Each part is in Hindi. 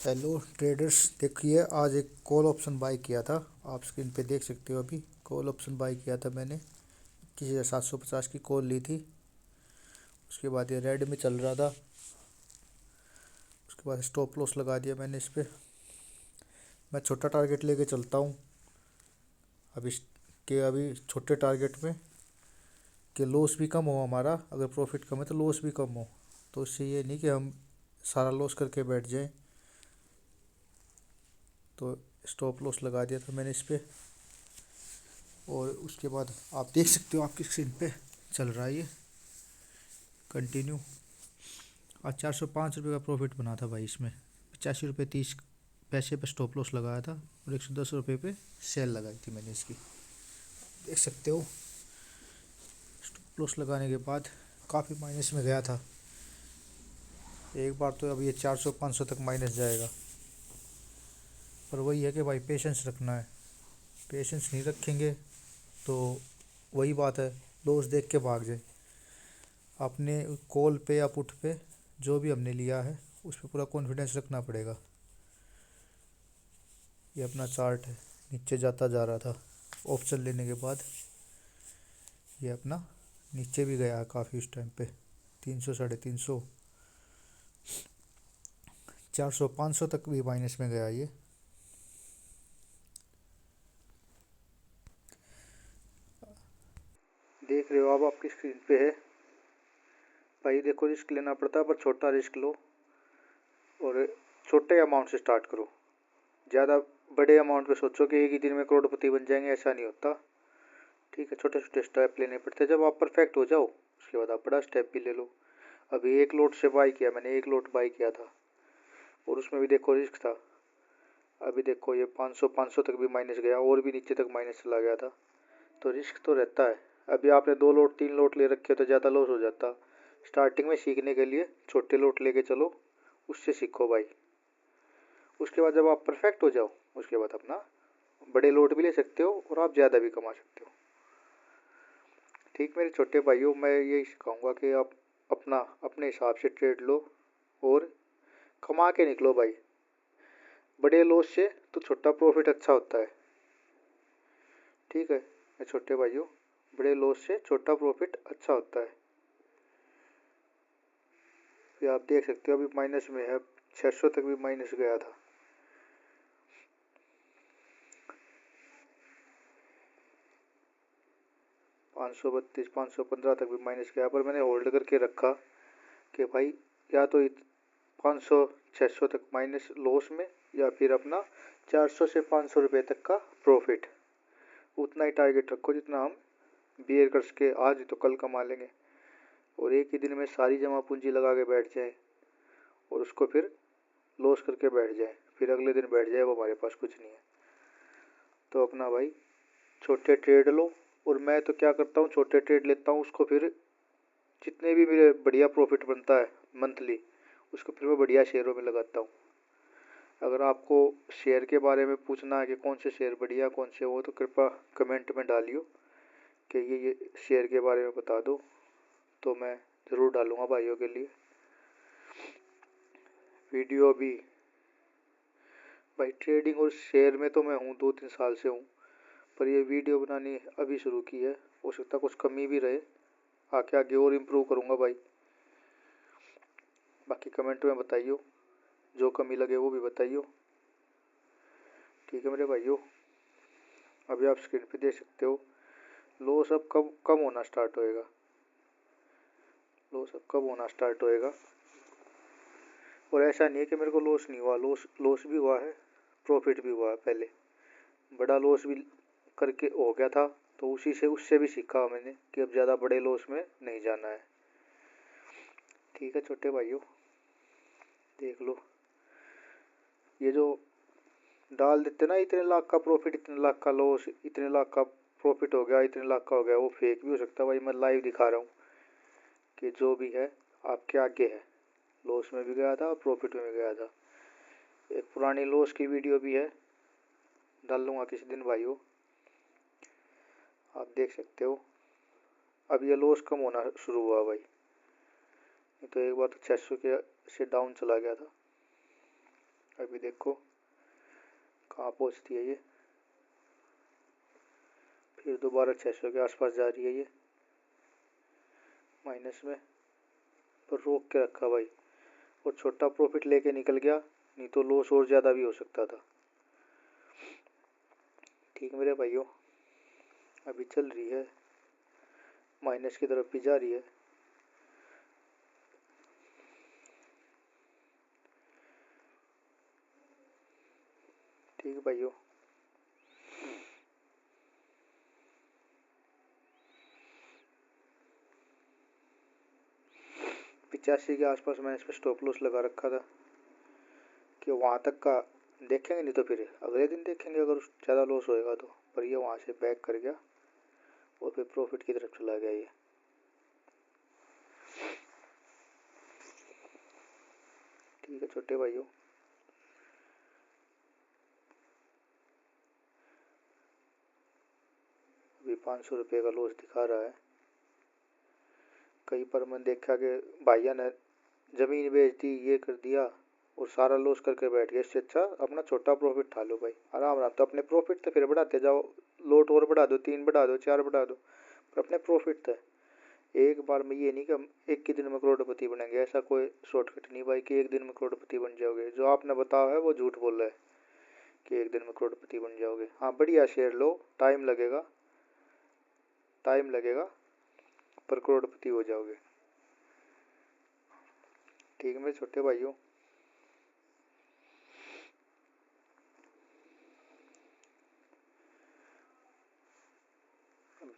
हेलो ट्रेडर्स, देखिए आज एक कॉल ऑप्शन बाय किया था। आप स्क्रीन पे देख सकते हो। अभी कॉल ऑप्शन बाय किया था मैंने। 21,750 की कॉल ली थी। उसके बाद ये रेड में चल रहा था। उसके बाद स्टॉप लॉस लगा दिया मैंने इस पे। मैं छोटा टारगेट लेके चलता हूँ। अभी छोटे टारगेट में कि लॉस भी कम हो हमारा। अगर प्रॉफिट कम है तो लॉस भी कम हो। तो इससे ये नहीं कि हम सारा लॉस करके बैठ जाएं। तो स्टॉप लॉस लगा दिया था मैंने इस पे। और उसके बाद आप देख सकते हो, आपकी स्क्रीन पे चल रहा है ये कंटिन्यू। आज 405 रुपये का प्रॉफिट बना था भाई इसमें। 85 रुपये 30 पैसे पे स्टॉप लॉस लगाया था और 110 रुपये पे सेल लगाई थी मैंने इसकी। देख सकते हो, स्टॉप लॉस लगाने के बाद काफ़ी माइनस में गया था एक बार। तो अब ये 400-500 तक माइनस जाएगा। पर वही है कि भाई पेशेंस रखना है। पेशेंस नहीं रखेंगे तो वही बात है, लॉस देख के भाग जाए। अपने कॉल पे या पुट पे जो भी हमने लिया है उस पर पूरा कॉन्फिडेंस रखना पड़ेगा। ये अपना चार्ट है, नीचे जाता जा रहा था। ऑप्शन लेने के बाद ये अपना नीचे भी गया है काफ़ी उस टाइम पे। 300, 350, 400, 500 तक भी माइनस में गया ये। देख रहे हो आप, आपकी स्क्रीन पे है भाई। देखो, रिस्क लेना पड़ता है पर छोटा रिस्क लो और छोटे अमाउंट से स्टार्ट करो। ज़्यादा बड़े अमाउंट पे सोचो कि एक ही दिन में करोड़पति बन जाएंगे, ऐसा नहीं होता। ठीक है, छोटे छोटे स्टेप लेने पड़ते हैं। जब आप परफेक्ट हो जाओ उसके बाद आप बड़ा स्टेप भी ले लो। अभी एक लोट से बाई किया मैंने, एक लोट बाई किया था और उसमें भी देखो रिस्क था। अभी देखो ये 500 तक भी माइनस गया और भी नीचे तक माइनस चला गया था। तो रिस्क तो रहता है। अभी आपने 2 लोट 3 लोट ले रखे हो तो ज़्यादा लॉस हो जाता। स्टार्टिंग में सीखने के लिए छोटे लोट लेके चलो, उससे सीखो भाई। उसके बाद जब आप परफेक्ट हो जाओ उसके बाद अपना बड़े लोट भी ले सकते हो और आप ज़्यादा भी कमा सकते हो। ठीक मेरे छोटे भाइयों, मैं यही सिखाऊंगा कि आप अपना अपने हिसाब से ट्रेड लो और कमा के निकलो भाई। बड़े लॉस से तो छोटा प्रॉफिट अच्छा होता है। ठीक है मेरे छोटे भाइयों, बड़े लॉस से छोटा प्रॉफिट अच्छा होता है। ये आप देख सकते हो अभी माइनस में है, 600 तक भी माइनस गया था। $532, 515 तक भी माइनस गया पर मैंने होल्ड करके रखा कि भाई या तो 500 600 तक माइनस लॉस में या फिर अपना 400 से 500 रुपये तक का प्रॉफिट। उतना ही टारगेट रखो जितना हम बियर कर सके। आज तो कल कमा लेंगे। और एक ही दिन में सारी जमा पूंजी लगा के बैठ जाए और उसको फिर लॉस करके बैठ जाए, फिर अगले दिन बैठ जाए वो हमारे पास कुछ नहीं है। तो अपना भाई छोटे ट्रेड लो। और मैं तो क्या करता हूँ, छोटे ट्रेड लेता हूँ, उसको फिर जितने भी मेरे बढ़िया प्रॉफिट बनता है मंथली उसको फिर मैं बढ़िया शेयरों में लगाता हूँ। अगर आपको शेयर के बारे में पूछना है कि कौन से शेयर बढ़िया कौन से वो, तो कृपया कमेंट में डालियो कि ये शेयर के बारे में बता दो, तो मैं ज़रूर डालूँगा भाइयों के लिए वीडियो। भी भाई ट्रेडिंग और शेयर में तो मैं हूँ 2-3 साल से हूँ, पर ये वीडियो बनानी अभी शुरू की है। हो सकता कुछ कमी भी रहे, आगे आगे और इम्प्रूव करूँगा भाई। बाकी कमेंट में बताइयो, जो कमी लगे वो भी बताइयो। ठीक है मेरे भाइयों, अभी आप स्क्रीन पे देख सकते हो लॉस अब कब कम होना स्टार्ट होएगा। लॉस अब कब होना स्टार्ट होएगा। और ऐसा नहीं है कि मेरे को लॉस नहीं हुआ, लॉस लॉस भी हुआ है, प्रॉफिट भी हुआ है। पहले बड़ा लॉस भी करके हो गया था तो उसी से उससे भी सीखा मैंने कि अब ज़्यादा बड़े लॉस में नहीं जाना है। ठीक है छोटे भाइयों, देख लो ये जो डाल देते ना इतने लाख का प्रॉफिट, इतने लाख का लॉस, इतने लाख का प्रॉफिट हो गया, इतने लाख का हो गया, वो फेक भी हो सकता है भाई। मैं लाइव दिखा रहा हूँ कि जो भी है आपके आगे है। लॉस में भी गया था और प्रॉफिट में भी गया था। एक पुरानी लॉस की वीडियो भी है, डाल लूँगा किसी दिन भाइयों, आप देख सकते हो। अब ये लॉस कम होना शुरू हुआ भाई, नहीं तो एक बार तो 600 के से डाउन चला गया था। अभी देखो कहाँ पहुँचती है ये, फिर दोबारा 600 के आसपास जा रही है ये माइनस में, पर रोक के रखा भाई और छोटा प्रॉफिट लेके निकल गया, नहीं तो लॉस और ज़्यादा भी हो सकता था। ठीक मेरे भाइयों, अभी चल रही है माइनस की तरफ भी जा रही है। ठीक भाइयों, पिचासी के आसपास मैंने इस पर स्टॉप लॉस लगा रखा था कि वहाँ तक का देखेंगे, नहीं तो फिर अगले दिन देखेंगे अगर ज़्यादा लॉस होएगा तो। पर ये वहाँ से बैक कर गया और फिर प्रॉफिट की तरफ चला गया ये। ठीक है छोटे भाइयों, अभी 500 रुपये का लॉस दिखा रहा है। कहीं पर मैंने देखा कि भाइया ने ज़मीन बेच दी, ये कर दिया और सारा लॉस करके बैठ गया। इससे अच्छा अपना छोटा प्रॉफिट उठा लो भाई, आराम आराम। तो अपने प्रॉफिट तो फिर बढ़ाते जाओ, लोट और बढ़ा दो, 3 बढ़ा दो, 4 बढ़ा दो, पर अपने प्रॉफिट तो एक बार में। ये नहीं कि हम एक ही दिन में करोड़पति बनेंगे, ऐसा कोई शॉर्टकट नहीं भाई कि एक दिन में करोड़पति बन जाओगे। जो आपने बताया है वो झूठ बोल रहा है कि एक दिन में करोड़पति बन जाओगे। हाँ बढ़िया शेयर लो, टाइम लगेगा, टाइम लगेगा, पर करोड़पति हो जाओगे। ठीक है मेरे छोटे भाइयों,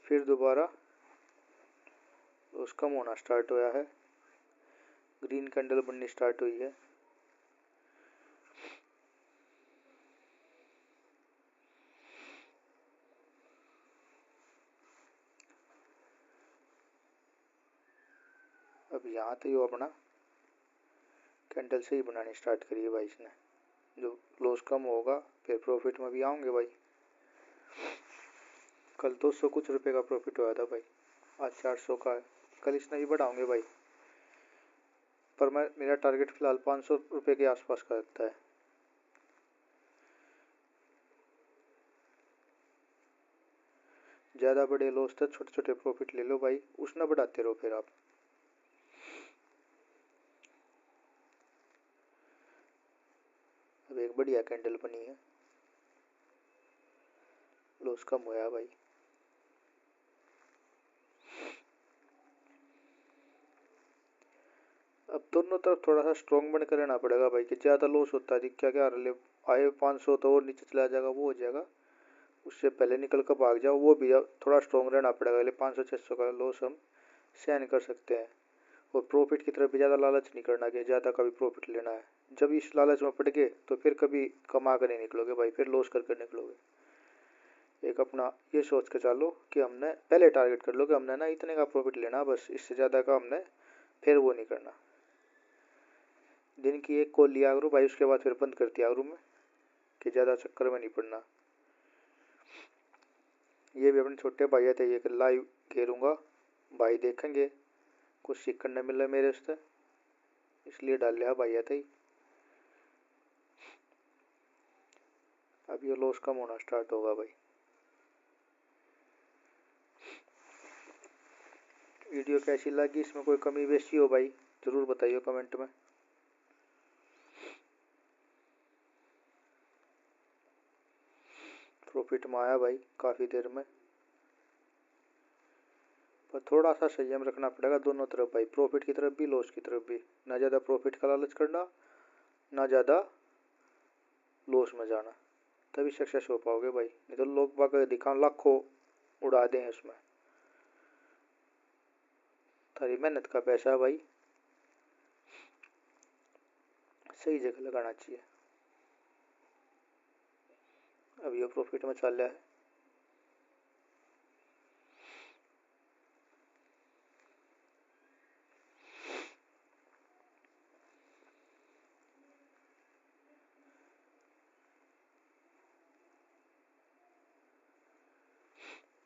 फिर दोबारा लॉस कम होना स्टार्ट हुआ है, ग्रीन कैंडल बननी स्टार्ट हुई है। अब यहाँ तो यो अपना कैंडल से ही बनानी स्टार्ट करी है भाई इसने। जो लॉस कम होगा फिर प्रॉफिट में भी आऊँगे भाई। कल 200 कुछ रुपए का प्रॉफिट हुआ था भाई, आज 400 का है। कल इसने भी बढ़ाऊंगे भाई, पर मेरा टारगेट फिलहाल 500 रुपये के आसपास का रखता है। ज़्यादा बड़े लॉस तक छोटे छोटे प्रॉफिट ले लो भाई, उसने बढ़ाते रहो फिर आप। अब एक बढ़िया कैंडल बनी है, लॉस कम हुआ भाई। अब दोनों तरफ थोड़ा सा स्ट्रॉन्ग बनकर रहना पड़ेगा भाई, कि ज़्यादा लॉस होता है क्या क्या ले आए 500 तो और नीचे चला जाएगा, वो हो जाएगा। उससे पहले निकल कर भाग जाओ, वो भी थोड़ा स्ट्रॉन्ग रहना पड़ेगा। 500-600 का लॉस हम सहन कर सकते हैं। और प्रॉफिट की तरफ भी ज़्यादा लालच नहीं करना कि ज़्यादा का भी प्रॉफिट लेना है। जब इस लालच में पड़ गए तो फिर कभी कमा कर नहीं निकलोगे भाई, फिर लॉस कर निकलोगे। एक अपना ये सोच के चलो कि हमने पहले टारगेट कर लो कि हमने ना इतने का प्रॉफिट लेना, बस इससे ज़्यादा का हमने फिर वो नहीं करना। दिन की एक कॉल लिया करूँ भाई, उसके बाद फिर बंद कर दिया करूँ मैं, कि ज़्यादा चक्कर में नहीं पड़ना। ये भी अपने छोटे भाई थे, ये लाइव घेरूँगा भाई, देखेंगे कुछ सीखने मिला मेरे उससे, इसलिए डाल लिया भाई थे। अब ये लॉस कम होना स्टार्ट होगा भाई। वीडियो कैसी लगी, इसमें कोई कमी बेशी हो भाई ज़रूर बताइए कमेंट में। प्रॉफिट में आया भाई काफ़ी देर में, पर थोड़ा सा संयम रखना पड़ेगा दोनों तरफ भाई, प्रॉफिट की तरफ भी लॉस की तरफ भी। ना ज़्यादा प्रॉफिट का लालच करना, ना ज़्यादा लॉस में जाना, तभी सक्सेस हो पाओगे भाई। नहीं तो लोग बाग दिखा लाखों उड़ा दें इसमें, थारी मेहनत का पैसा भाई सही जगह लगाना चाहिए। अब ये प्रॉफिट में चल रहा है।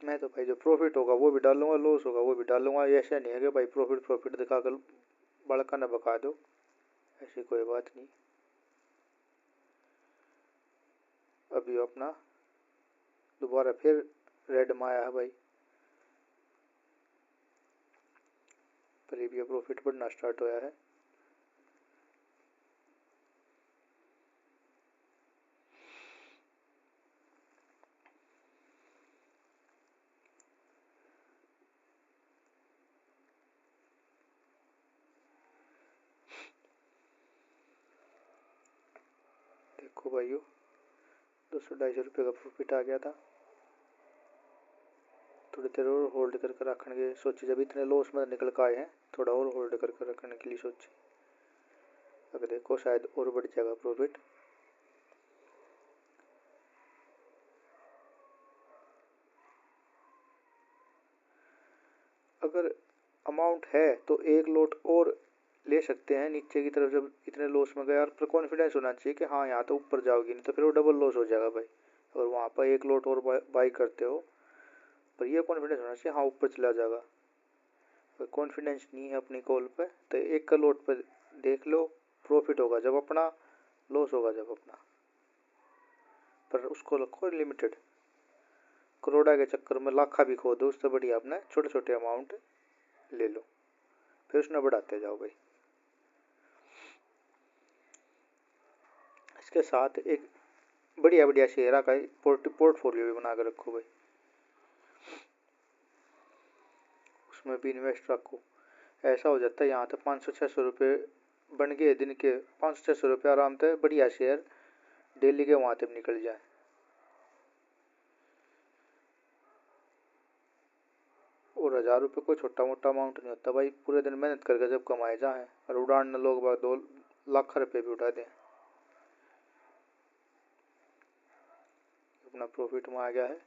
मैं तो भाई जो प्रॉफिट होगा वो भी डालूंगा, लॉस होगा वो भी डालूंगा। ऐसा नहीं है कि भाई प्रॉफिट प्रॉफिट दिखाकर बड़का ना बका दो, ऐसी कोई बात नहीं। अभी अपना दोबारा फिर रेड में आया है भाई, प्रीवियस प्रॉफिट बढ़ना स्टार्ट होया है। देखो भाइयों 200-250 रुपये का प्रॉफिट आ गया था। थोड़ी देर और होल्ड करके रखने के सोची, जब इतने लॉस में निकल के आए हैं थोड़ा और होल्ड करके रखने के लिए सोची। अगर देखो शायद और बढ़ जाएगा प्रॉफिट। अगर अमाउंट है तो एक लॉट और ले सकते हैं नीचे की तरफ, जब इतने लॉस में गए, और पर कॉन्फिडेंस होना चाहिए कि हाँ यहाँ तो ऊपर जाओगी, नहीं तो फिर वो डबल लॉस हो जाएगा भाई। अगर वहाँ पर एक लॉट और बाई करते हो, पर ये कॉन्फिडेंस होना चाहिए हाँ ऊपर चला जाएगा। अगर कॉन्फिडेंस नहीं है अपनी कॉल पे तो एक का लॉट पर देख लो, प्रॉफिट होगा जब अपना, लॉस होगा जब अपना, पर उसको रखो लिमिटेड। करोड़ा के चक्कर में लाखा भी खो दो, उससे बढ़िया अपने छोटे छोटे अमाउंट ले लो, फिर उसने बढ़ाते जाओ भाई। इसके साथ एक बढ़िया बढ़िया शेयर का पोर्टफोलियो भी बना कर रखो भाई, उसमें भी इन्वेस्ट रखो। ऐसा हो जाता है यहाँ तो 500-600 रुपये बन गए दिन के, 500-600 रुपये आराम से बढ़िया शेयर डेली के वहाँ तक निकल जाए। और 1000 रुपये कोई छोटा मोटा अमाउंट नहीं होता भाई, पूरे दिन मेहनत करके जब कमाए जाए, और उड़ान लोग बाग 2 लाख रुपये भी उड़ा दें। अपना प्रॉफिट में आ गया है।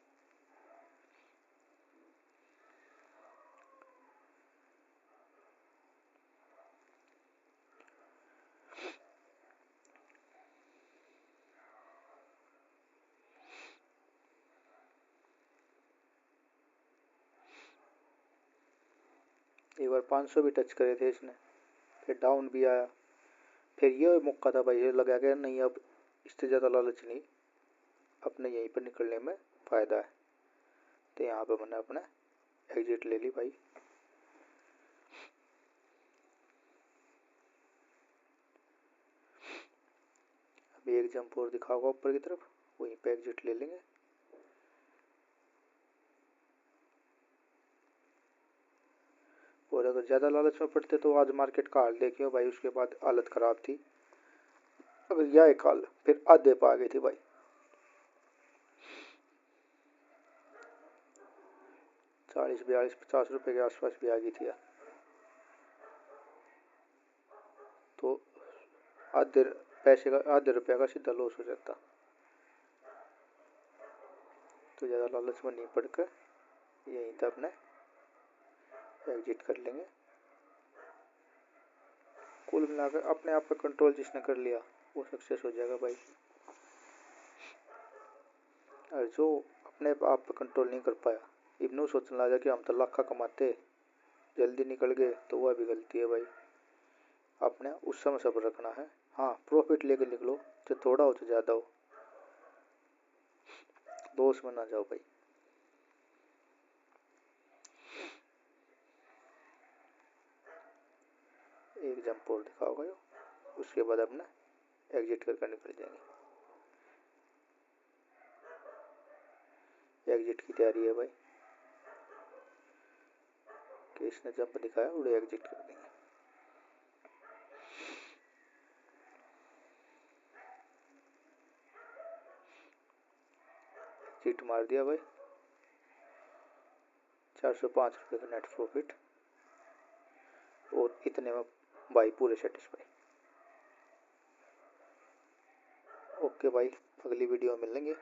एक बार 500 भी टच करे थे इसने, फिर डाउन भी आया, फिर ये मौका था भाई, ये लगा के नहीं अब इससे ज़्यादा लालच नहीं, अपने यहीं पर निकलने में फ़ायदा है। तो यहाँ पे मैंने अपना एग्जिट ले ली भाई। अभी एक जंप और दिखाओगा ऊपर की तरफ, वहीं पे एग्जिट ले लेंगे। और अगर ज़्यादा लालच में पड़ते तो आज मार्केट का हाल देखियो भाई, उसके बाद हालत ख़राब थी। अगर यह एक हाल फिर आधे पे आ गई थी भाई, 40-42-50 रुपये के आसपास भी आ गई थी। तो आधे पैसे का, आधे रुपये का सीधा लॉस हो जाता। तो ज़्यादा लालच में नहीं पड़कर यहीं तक अपने एग्जिट कर लेंगे। कुल मिलाकर अपने आप पे कंट्रोल जिसने कर लिया वो सक्सेस हो जाएगा भाई। और जो अपने आप पे कंट्रोल नहीं कर पाया, इब्नू सोचने लगा कि हम तो लाखा कमाते, जल्दी निकल गए, तो वह भी गलती है भाई। आपने उस समय सब्र रखना है। हाँ प्रॉफिट लेके निकलो, चाहे थोड़ा हो चाहे ज़्यादा हो, लॉस में ना जाओ भाई। एक जंप और दिखाओगा यो, उसके बाद अपना एग्जिट करके निकल जाएंगे। एग्जिट की तैयारी है भाई, कि इसने जंप दिखाया उड़े एग्जिट कर देंगे। एग्जिट मार दिया भाई, 405 रुपये का नेट प्रॉफिट, और इतने में भाई पूरे सेटिस्फाई। ओके भाई, अगली वीडियो में मिलेंगे।